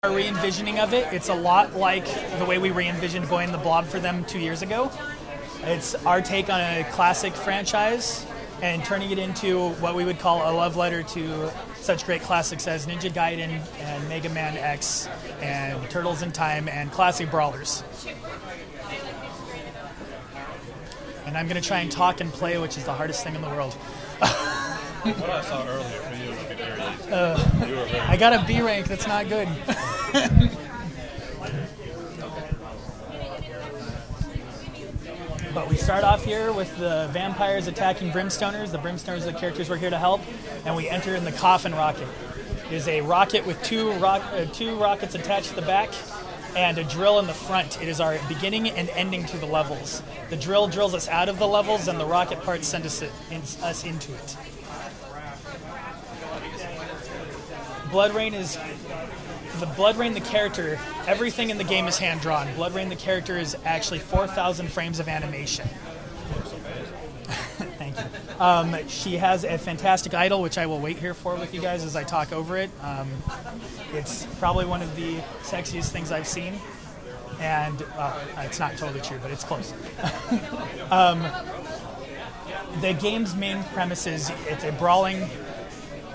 Our re-envisioning of it, it's a lot like the way we re-envisioned Boy and the Blob for them 2 years ago. It's our take on a classic franchise and turning it into what we would call a love letter to such great classics as Ninja Gaiden and Mega Man X and Turtles in Time and classic brawlers. And I'm going to try and talk and play, which is the hardest thing in the world. What I saw earlier for you would be very easy. I got a B rank, that's not good. But we start off here with the vampires attacking Brimstoners. The Brimstoners are the characters we're here to help. And we enter in the coffin rocket. It is a rocket with two rockets attached to the back and a drill in the front. It is our beginning and ending to the levels. The drill drills us out of the levels, and the rocket parts send us into it. BloodRayne is... BloodRayne, the character, everything in the game is hand-drawn. BloodRayne, the character, is actually 4,000 frames of animation. Thank you. She has a fantastic idol, which I will wait here for with you guys as I talk over it. It's probably one of the sexiest things I've seen. And it's not totally true, but it's close. The game's main premise is it's a brawling,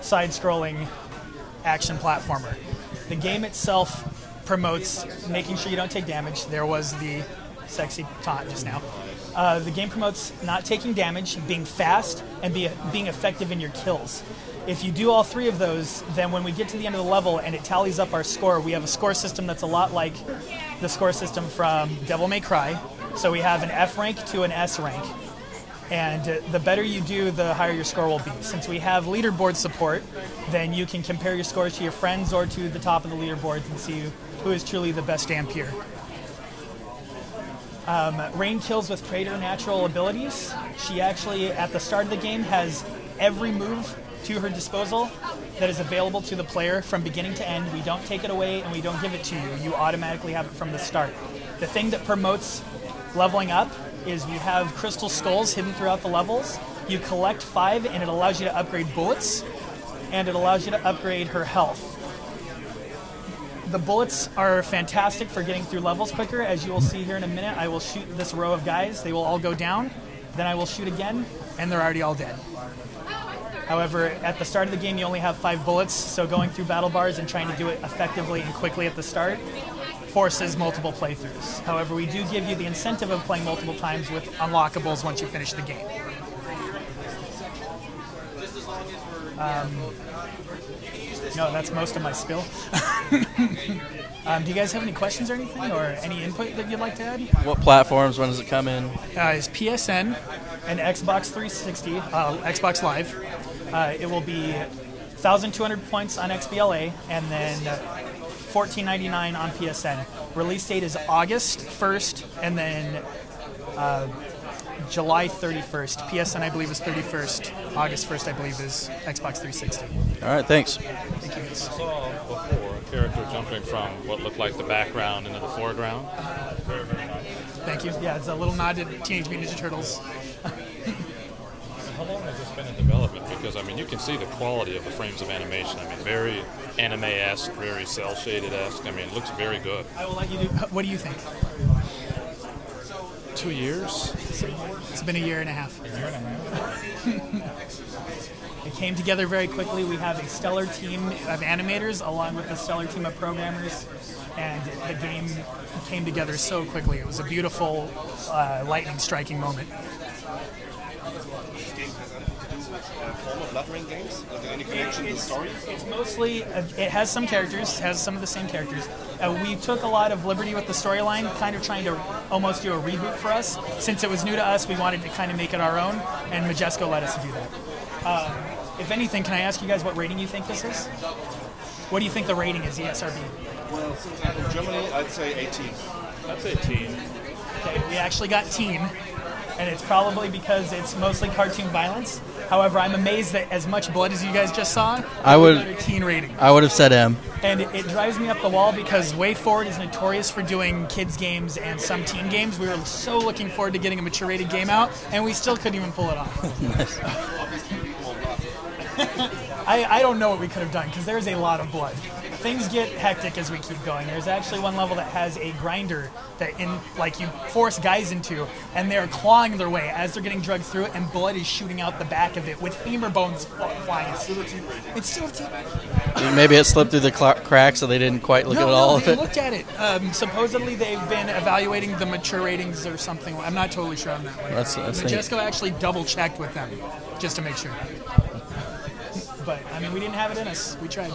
side-scrolling action platformer. The game itself promotes making sure you don't take damage. There was the sexy taunt just now. The game promotes not taking damage, being fast, and being effective in your kills. If you do all three of those, then when we get to the end of the level and it tallies up our score, we have a score system that's a lot like the score system from Devil May Cry. So we have an F rank to an S rank. And the better you do, the higher your score will be. Since we have leaderboard support, then you can compare your scores to your friends or to the top of the leaderboards and see who is truly the best Dampier. Rain kills with preternatural abilities. She actually, at the start of the game, has every move to her disposal that is available to the player from beginning to end. We don't take it away and we don't give it to you. You automatically have it from the start. The thing that promotes leveling up is we have crystal skulls hidden throughout the levels. You collect 5 and it allows you to upgrade bullets and it allows you to upgrade her health. The bullets are fantastic for getting through levels quicker. As you will see here in a minute, I will shoot this row of guys. They will all go down. Then I will shoot again and they're already all dead. However, at the start of the game you only have 5 bullets, so going through battle bars and trying to do it effectively and quickly at the start forces multiple playthroughs. However, we do give you the incentive of playing multiple times with unlockables once you finish the game. No, that's most of my spill. Do you guys have any questions or anything, or any input that you'd like to add? What platforms, when does it come in? It's PSN and Xbox 360, Xbox Live. It will be 1,200 points on XBLA, and then $14.99 on PSN. Release date is August 1st, and then July 31st. PSN, I believe, is 31st. August 1st, I believe, is Xbox 360. All right, thanks. Thank you. I saw before a character jumping from what looked like the background into the foreground. Very, very nice. Thank you. Yeah, it's a little nod to Teenage Mutant Ninja Turtles. How long has this been in development? Because, I mean, you can see the quality of the frames of animation. I mean, very anime-esque, very cel-shaded-esque. I mean, it looks very good. I will let you do... What do you think? 2 years? It's been a year and a half. A year and a half? It came together very quickly. We have a stellar team of animators along with a stellar team of programmers, and the game came together so quickly. It was a beautiful, lightning-striking moment. BloodRayne games? Is there any connection to the story? It's mostly, it has some characters, has some of the same characters. We took a lot of liberty with the storyline, kind of trying to almost do a reboot for us. Since it was new to us, we wanted to kind of make it our own, and Majesco let us do that. If anything, can I ask you guys what rating you think this is? What do you think the rating is, ESRB? Well, since I'm from Germany, I'd say 18. I'd say teen. Okay, we actually got teen, and it's probably because it's mostly cartoon violence. However, I'm amazed that as much blood as you guys just saw, I would got a teen rating. I would have said M. And it drives me up the wall because Way Forward is notorious for doing kids games and some teen games. We were so looking forward to getting a mature rated game out, and we still couldn't even pull it off. I don't know what we could have done because there's a lot of blood. Things get hectic as we keep going. There's actually one level that has a grinder that you force guys into, and they're clawing their way as they're getting drugged through it, and blood is shooting out the back of it with femur bones flying. It's still a team rating. Maybe it slipped through the cracks, so they didn't quite look at all of they it. looked at it. Supposedly they've been evaluating the mature ratings or something. I'm not totally sure on that one. That's Majesco actually double-checked with them just to make sure. But, I mean, we didn't have it in us. We tried.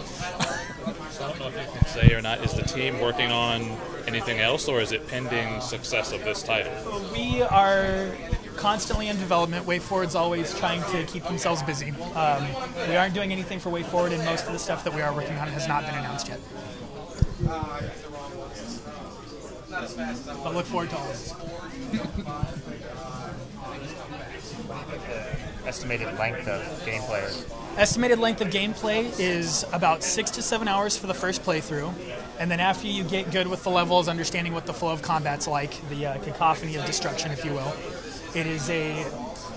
So I don't know if you can say or not, is the team working on anything else, or is it pending success of this title? We are constantly in development. WayForward's always trying to keep themselves busy. We aren't doing anything for WayForward, and most of the stuff that we are working on has not been announced yet. But look forward to all of this. Estimated length of gameplay? Estimated length of gameplay is about 6 to 7 hours for the first playthrough, and then after you get good with the levels, understanding what the flow of combat's like, the cacophony of destruction, if you will, it is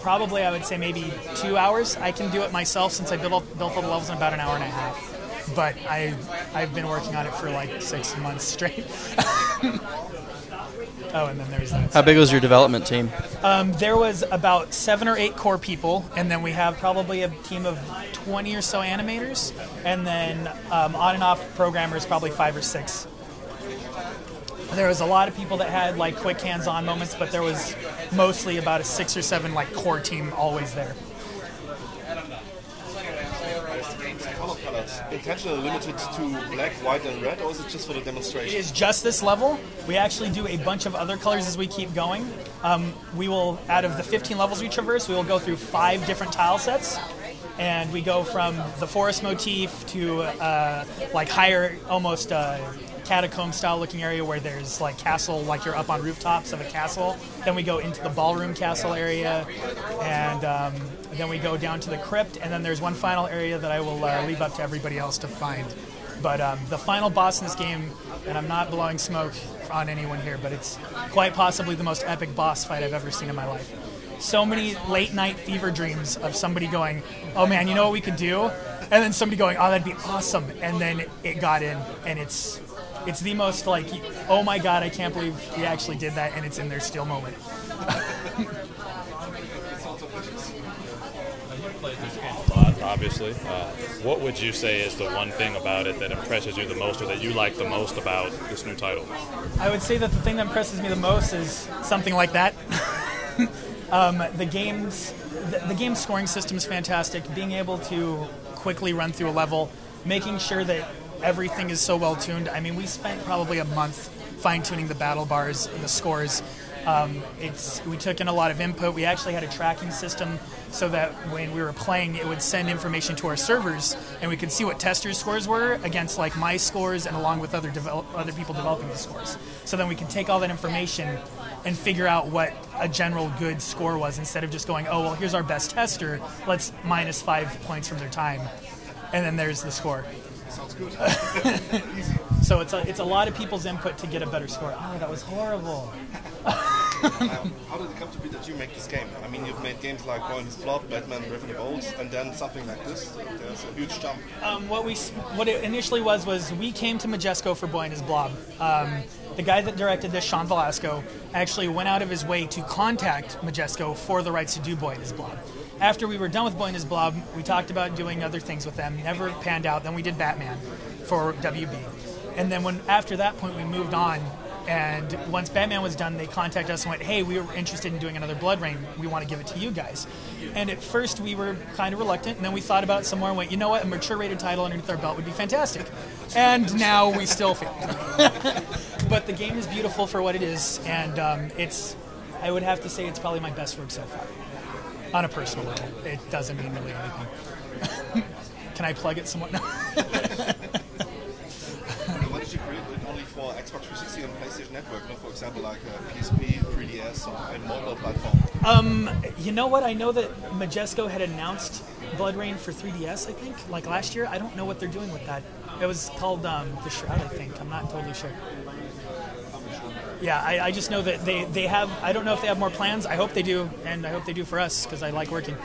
probably, I would say, maybe 2 hours. I can do it myself since I built all the levels in about an hour and a half, but I've been working on it for like 6 months straight. Oh, and then there's that. How big was your development team? There was about 7 or 8 core people, and then we have probably a team of 20 or so animators, and then on and off programmers, probably 5 or 6. There was a lot of people that had like quick hands-on moments, but there was mostly about a 6 or 7 like core team always there. Color palettes intentionally limited to black, white, and red, or is it just for the demonstration? It is just this level. We actually do a bunch of other colors as we keep going. We will, out of the 15 levels we traverse, we will go through 5 different tile sets, and we go from the forest motif to like higher, almost catacomb style looking area where there's like castle, like you're up on rooftops of a castle. Then we go into the ballroom castle area, and then we go down to the crypt, and then there's one final area that I will leave up to everybody else to find. But the final boss in this game, and I'm not blowing smoke on anyone here, but it's quite possibly the most epic boss fight I've ever seen in my life. So many late night fever dreams of somebody going, oh man, you know what we could do? And then somebody going, oh, that'd be awesome. And then it got in, and it's the most like, oh my god, I can't believe we actually did that, and it's in there still moment. You've played this game a lot, obviously. What would you say is the one thing about it that impresses you the most, or that you like the most about this new title? I would say that the thing that impresses me the most is something like that. The game's scoring system is fantastic. Being able to quickly run through a level, making sure that everything is so well tuned. I mean, we spent probably a month fine-tuning the battle bars, the scores. We took in a lot of input. We actually had a tracking system so that when we were playing, it would send information to our servers, and we could see what testers' scores were against like my scores and along with other people developing the scores. So then we could take all that information and figure out what a general good score was, instead of just going, oh, well, here's our best tester, let's minus 5 points from their time, and then there's the score. Sounds good. So it's a lot of people's input to get a better score. Oh, that was horrible. How did it come to be that you make this game? I mean, you've made games like Boy and His Blood, Batman, Brave and the Bold, and then something like this. There's a huge jump. What it initially was we came to Majesco for Boy and His Blob. The guy that directed this, Sean Velasco, actually went out of his way to contact Majesco for the rights to do Boy and His Blob. After we were done with Boy and His Blob, we talked about doing other things with them. Never panned out. Then we did Batman for WB. And then after that point, we moved on. And once Batman was done, they contacted us and went, hey, we were interested in doing another BloodRayne. We want to give it to you guys. And at first, we were kind of reluctant. And then we thought about it some more and went, you know what? A mature-rated title underneath our belt would be fantastic. And now we still feel But the game is beautiful for what it is. And I would have to say it's probably my best work so far. On a personal level. It doesn't mean really anything. Can I plug it somewhat? Why did you create it only for Xbox 360 and PlayStation Network, not for example like PSP, 3DS, or a mobile platform? You know what? I know that Majesco had announced BloodRayne for 3DS, I think, like last year. I don't know what they're doing with that. It was called The Shroud, I think. I'm not totally sure. Yeah, I just know that they have, I don't know if they have more plans. I hope they do, and I hope they do for us, because I like working.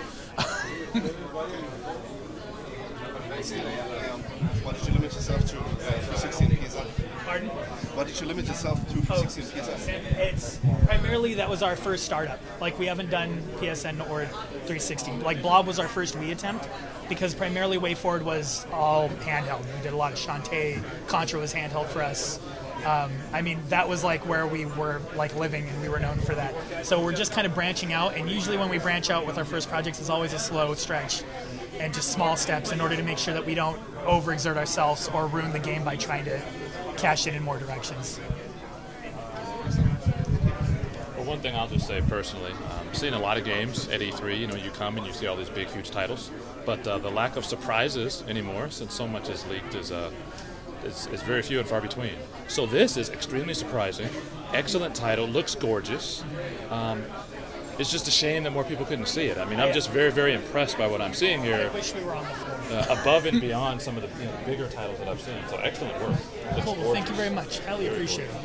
360. Why did you limit yourself to 360 and PSN? Pardon? Why did you limit yourself to 360 and PSN? It's primarily that was our first startup. Like we haven't done PSN or 360. Like Blob was our first Wii attempt because primarily Way Forward was all handheld. We did a lot of Shantae. Contra was handheld for us. I mean, that was like where we were like living, and we were known for that. So we're just kind of branching out, and usually when we branch out with our first projects, it's always a slow stretch and just small steps in order to make sure that we don't overexert ourselves or ruin the game by trying to cash it in more directions. Well, one thing I'll just say personally, seeing a lot of games at E3, you know, you come and you see all these big, huge titles, but the lack of surprises anymore, since so much is leaked, is very few and far between. So this is extremely surprising. Excellent title, looks gorgeous. It's just a shame that more people couldn't see it. I mean, I'm just very, very impressed by what I'm seeing here. I wish we were on the floor. Above and beyond some of the bigger titles that I've seen. So excellent work. Looks Cool. Well, gorgeous. thank you very much. Highly appreciate it.